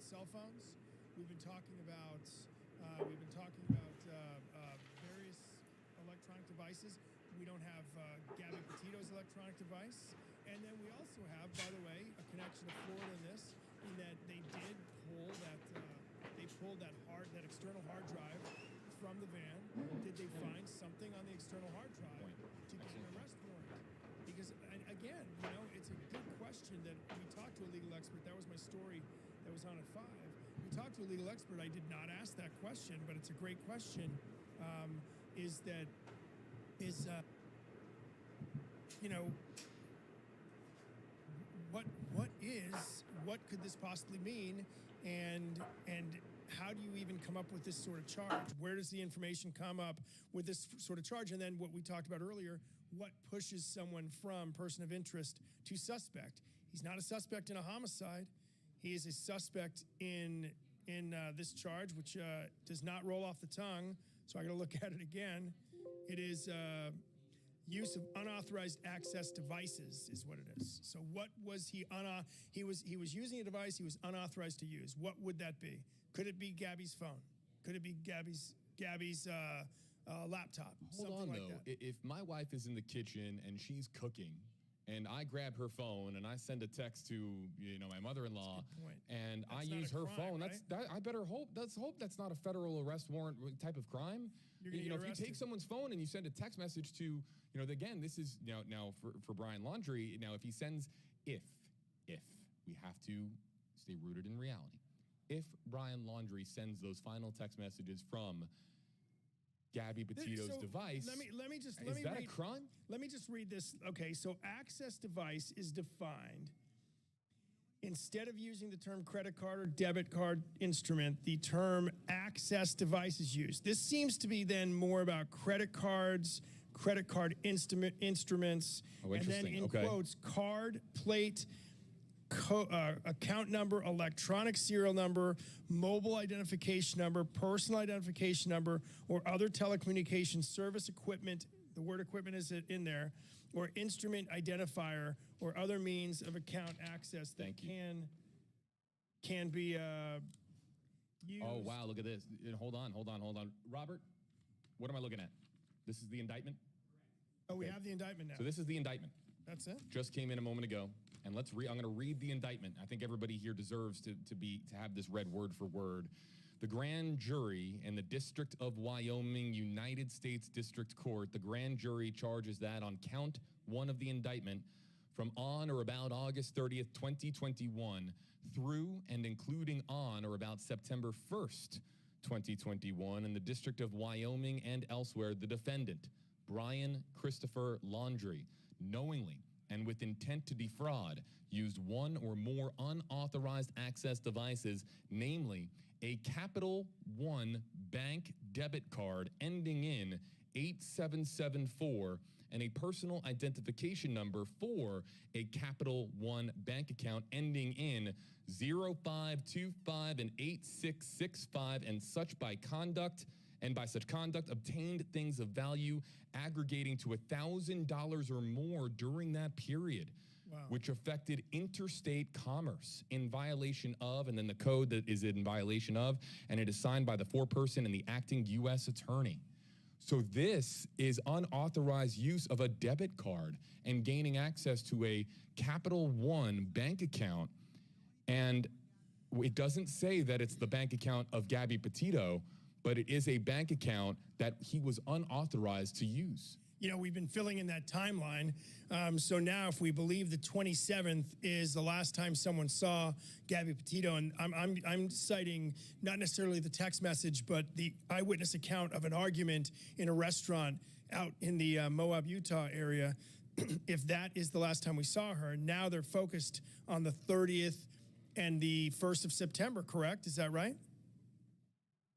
cell phones. We've been talking about various electronic devices. We don't have Gabby Petito's electronic device, and then we also have, by the way, a connection to Florida in this, in that they did pull that external hard drive from the van. Did they find something on the external hard drive to get an arrest warrant? Because, again, it's a good question that we talked to a legal expert. That was my story that was on at 5. We talked to a legal expert. I did not ask that question, but it's a great question. What could this possibly mean, and how do you even come up with this sort of charge? Where does the information come up with this sort of charge? And then what we talked about earlier, what pushes someone from person of interest to suspect? He's not a suspect in a homicide. He is a suspect in this charge, which does not roll off the tongue. So I got to look at it again. It is use of unauthorized access devices is what it is. So what was he he was using a device he was unauthorized to use. What would that be? Could it be Gabby's phone? Could it be Gabby's laptop? Hold on, though. If my wife is in the kitchen and she's cooking, and I grab her phone and I send a text to my mother-in-law, and I use her phone, right? I better hope. Let's hope that's not a federal arrest warrant type of crime. If you take someone's phone and you send a text message to, again, this is now for Brian Laundrie. Now, if he sends, if we have to stay rooted in reality, if Brian Laundrie sends those final text messages from Gabby Petito's device. Is that a crime? Let me just read this. Okay, so access device is defined. Instead of using the term credit card or debit card instrument, the term access device is used. This seems to be then more about credit cards, credit card instruments, and then in quotes, card, plate, account number, electronic serial number, mobile identification number, personal identification number, or other telecommunications service equipment. The word equipment is in there, or instrument identifier, or other means of account access that can be used. Oh wow! Look at this. Hold on. Robert, what am I looking at? This is the indictment. Oh, we have the indictment now. So this is the indictment. That's it. Just came in a moment ago, and I'm going to read the indictment. I think everybody here deserves to have this read word for word. The grand jury in the District of Wyoming, United States District Court, the grand jury charges that on count 1 of the indictment, from on or about August 30th, 2021, through and including on or about September 1st, 2021, in the District of Wyoming and elsewhere, the defendant, Brian Christopher Laundrie, knowingly and with intent to defraud, used one or more unauthorized access devices, namely a Capital One bank debit card ending in 8774 and a personal identification number for a Capital One bank account ending in 0525 and 8665, and such by conduct. And by such conduct, obtained things of value aggregating to $1,000 or more during that period, which affected interstate commerce in violation of, and then the code that is in violation of, and it is signed by the foreperson and the acting U.S. attorney. So this is unauthorized use of a debit card and gaining access to a Capital One bank account. And it doesn't say that it's the bank account of Gabby Petito, but it is a bank account that he was unauthorized to use. We've been filling in that timeline. So now if we believe the 27th is the last time someone saw Gabby Petito, and I'm citing not necessarily the text message, but the eyewitness account of an argument in a restaurant out in the Moab, Utah area. If that is the last time we saw her, now they're focused on the 30th and the 1st of September, correct? Is that right?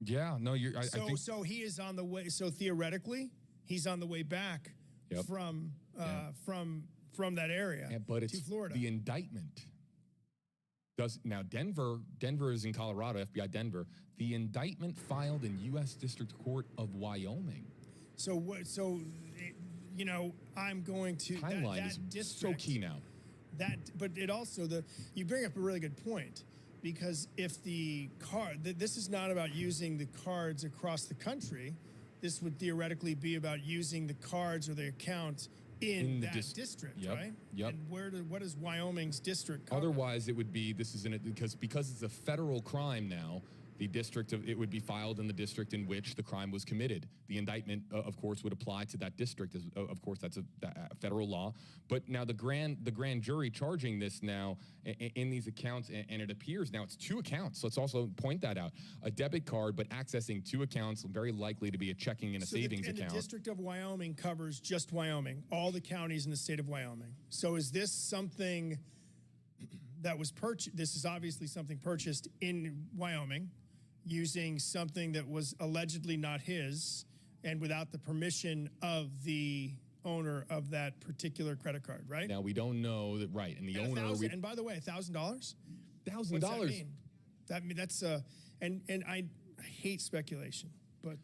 Yeah, no, I think so he is on the way. So theoretically, he's on the way back from that area to Florida. The indictment now Denver is in Colorado, FBI Denver. The indictment filed in U.S. District Court of Wyoming. So I'm going to timeline that is district, so key now. But it also you bring up a really good point. because if the card, this is not about using the cards across the country. This would theoretically be about using the cards or the account in that district, yep, right? Yep. And what is Wyoming's district cover? Otherwise, it would be, this is in it because it's a federal crime now. The district it would be filed in the district in which the crime was committed. The indictment, of course, would apply to that district. Of course, that's a federal law. But now the grand jury charging this now in these accounts, and it appears now it's 2 accounts. Let's also point that out: a debit card, but accessing 2 accounts, very likely to be a checking and a savings account. The District of Wyoming covers just Wyoming, all the counties in the state of Wyoming. So is this something that was purchased? This is obviously something purchased in Wyoming, using something that was allegedly not his and without the permission of the owner of that particular credit card, right? Now, we don't know that, right, and the owner... and by the way, $1,000? $1,000? What's that mean? That's, and I hate speculation, but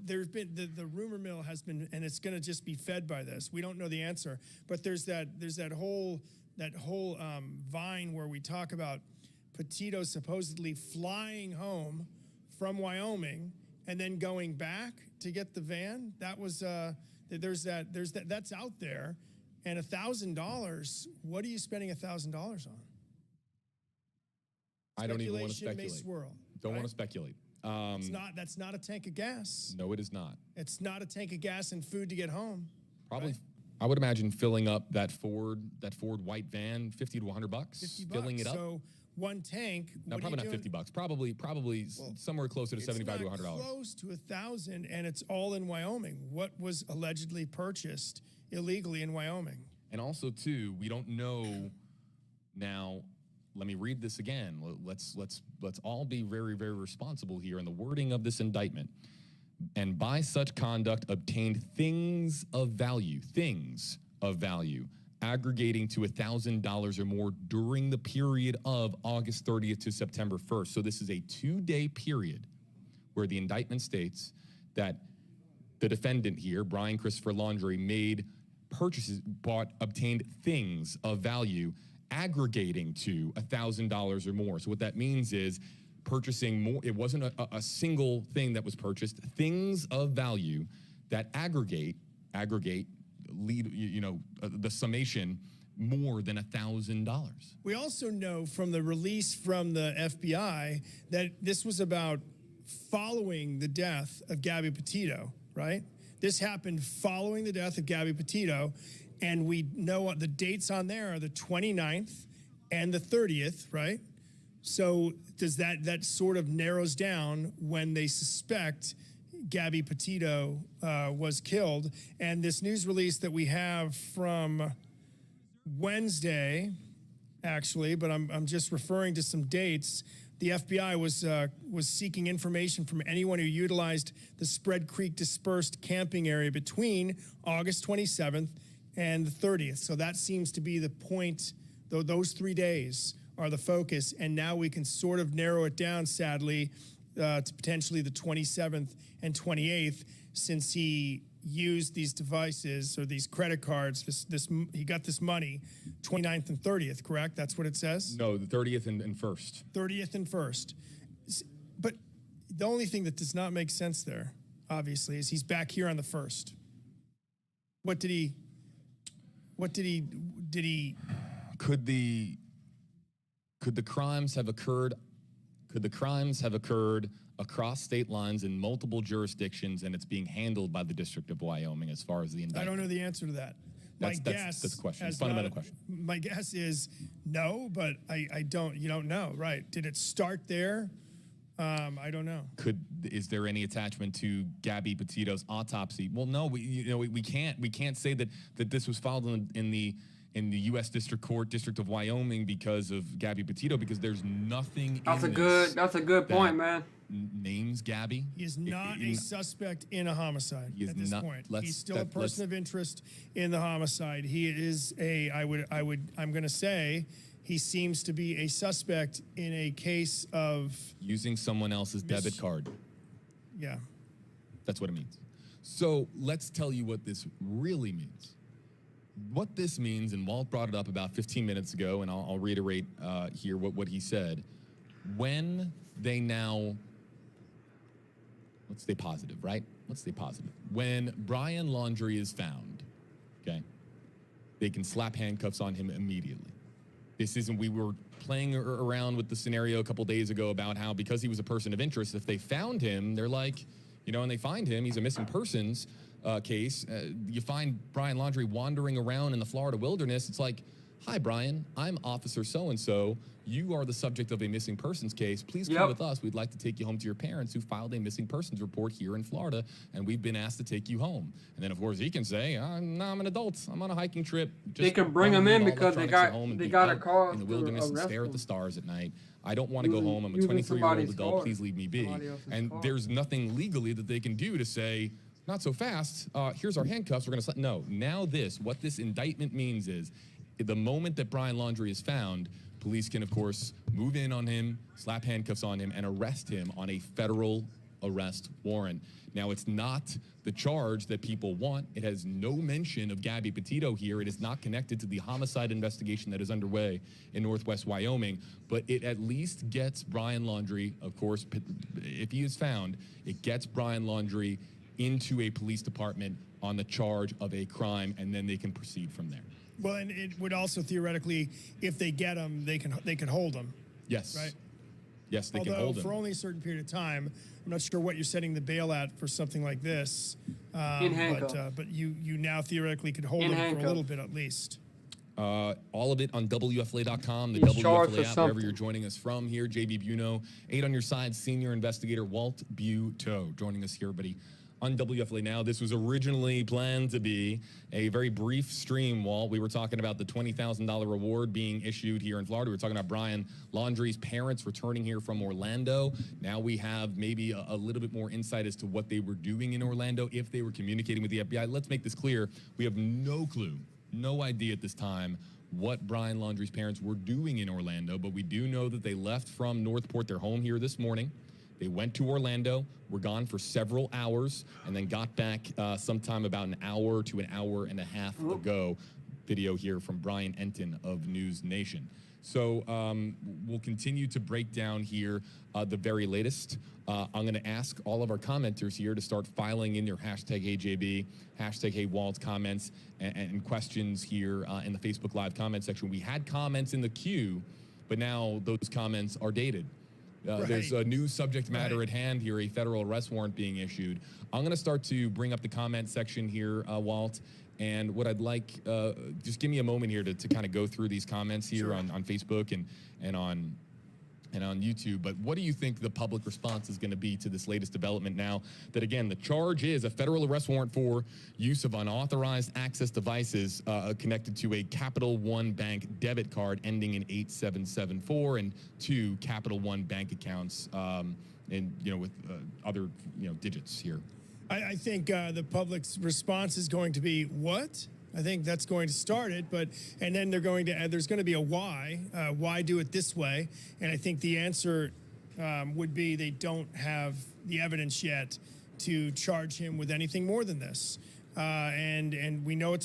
there's been, the rumor mill has been, and it's gonna just be fed by this. We don't know the answer, but there's that whole vine where we talk about Petito supposedly flying home from Wyoming and then going back to get the van. That was that's out there. And $1,000, what are you spending $1,000 on? I don't even want to speculate. May swirl, don't right? want to speculate. That's not a tank of gas. No, it is not. It's not a tank of gas and food to get home. Probably. Right? I would imagine filling up that Ford white van, $50 to $100. $50. Filling it up. So one tank. No, probably not $50. Probably somewhere closer to $75 to $100. Close to $1,000, and it's all in Wyoming. What was allegedly purchased illegally in Wyoming? And also, too, we don't know now. Let me read this again. Let's all be very, very responsible here in the wording of this indictment. And by such conduct obtained things of value, aggregating to $1,000 or more during the period of August 30th to September 1st. So this is a 2-day period where the indictment states that the defendant here, Brian Christopher Laundrie, made purchases, obtained things of value aggregating to $1,000 or more. So what that means is purchasing more. It wasn't a single thing that was purchased. Things of value that aggregate, lead, the summation more than $1,000. We also know from the release from the FBI that this was about following the death of Gabby Petito, right? This happened following the death of Gabby Petito, and we know what the dates on there are: the 29th and the 30th, right? So does that sort of narrows down when they suspect Gabby Petito was killed. And this news release that we have from Wednesday, actually, but I'm just referring to some dates. The FBI was seeking information from anyone who utilized the Spread Creek dispersed camping area between August 27th and the 30th. So that seems to be the point, though those 3 days are the focus. And now we can sort of narrow it down, sadly, to potentially the 27th and 28th, since he used these devices or these credit cards. He got this money 29th and 30th, correct? That's what it says? No, the 30th and 1st. 30th and 1st. But the only thing that does not make sense there, obviously, is he's back here on the 1st. Could the crimes have occurred? Could the crimes have occurred across state lines in multiple jurisdictions, and it's being handled by the District of Wyoming as far as the indictment? I don't know the answer to that. That's the question. It's a fundamental question. My guess is no, but I don't. You don't know, right? Did it start there? I don't know. Is there any attachment to Gabby Petito's autopsy? Well, no. We can't say that this was filed in the U.S. District Court, District of Wyoming, because of Gabby Petito, because there's nothing. That's a good point, man. Names Gabby. He is not a suspect in a homicide at this point. He's still a person of interest in the homicide. He is I'm going to say he seems to be a suspect in a case of using someone else's debit card. Yeah. That's what it means. So let's tell you what this really means. What this means, and Walt brought it up about 15 minutes ago, and I'll reiterate here what he said. when they now, let's stay positive, right? Let's stay positive. When Brian Laundrie is found, okay, they can slap handcuffs on him immediately. This isn't, we were playing around with the scenario a couple days ago about how because he was a person of interest, if they found him, they're like, you know, and they find him, he's a missing persons case. You find Brian Laundrie wandering around in the Florida wilderness. It's like, hi, Brian, I'm Officer so-and-so. You are the subject of a missing persons case. Please come with us. We'd like to take you home to your parents who filed a missing persons report here in Florida, and we've been asked to take you home. And then, of course, he can say, no, I'm an adult. I'm on a hiking trip. Just they can bring him in because they got a call in the wilderness and stare at the stars at night. I don't want to go home. I'm a 23-year-old adult. Please leave me be. And there's nothing legally that they can do to say, not so fast. Here's our handcuffs. We're going to no. Now what this indictment means is the moment that Brian Laundrie is found, police can, of course, move in on him, slap handcuffs on him, and arrest him on a federal arrest warrant. Now, it's not the charge that people want. It has no mention of Gabby Petito here. It is not connected to the homicide investigation that is underway in Northwest Wyoming, but it at least gets Brian Laundrie, of course, if he is found, it gets Brian Laundrie into a police department on the charge of a crime, and then they can proceed from there. Well, and it would also theoretically, if they get him, they could hold him. Yes. Right? Yes, they can hold him. For only a certain period of time. I'm not sure what you're setting the bail at for something like this. In handcuffs. But you now theoretically could hold him for a little bit at least. All of it on WFLA.com, the He's WFLA app, wherever you're joining us from here. JB Buno, 8 on your side, senior investigator Walt Buteau joining us here, everybody. On WFLA Now, this was originally planned to be a very brief stream, Walt. We were talking about the $20,000 reward being issued here in Florida. We were talking about Brian Laundrie's parents returning here from Orlando. Now we have maybe a little bit more insight as to what they were doing in Orlando, if they were communicating with the FBI. Let's make this clear. We have no clue, no idea at this time what Brian Laundrie's parents were doing in Orlando, but we do know that they left from Northport, their home here this morning. They went to Orlando, were gone for several hours, and then got back sometime about an hour to an hour and a half ago. Video here from Brian Enton of News Nation. So we'll continue to break down here the very latest. I'm going to ask all of our commenters here to start filing in your hashtag HeyJB, hashtag HeyWalt comments and questions here in the Facebook Live comment section. We had comments in the queue, but now those comments are dated. There's a new subject matter at hand here, a federal arrest warrant being issued. I'm going to start to bring up the comment section here, Walt. And what I'd like, just give me a moment here to kind of go through these comments here on Facebook and on YouTube. But what do you think the public response is going to be to this latest development now that, again, the charge is a federal arrest warrant for use of unauthorized access devices connected to a Capital One Bank debit card ending in 8774 and 2 Capital One Bank accounts and, with other, digits here? I think the public's response is going to be, what? I think that's going to start it, and then they're going to add, there's going to be a why. Why do it this way? And I think the answer would be they don't have the evidence yet to charge him with anything more than this. And we know it's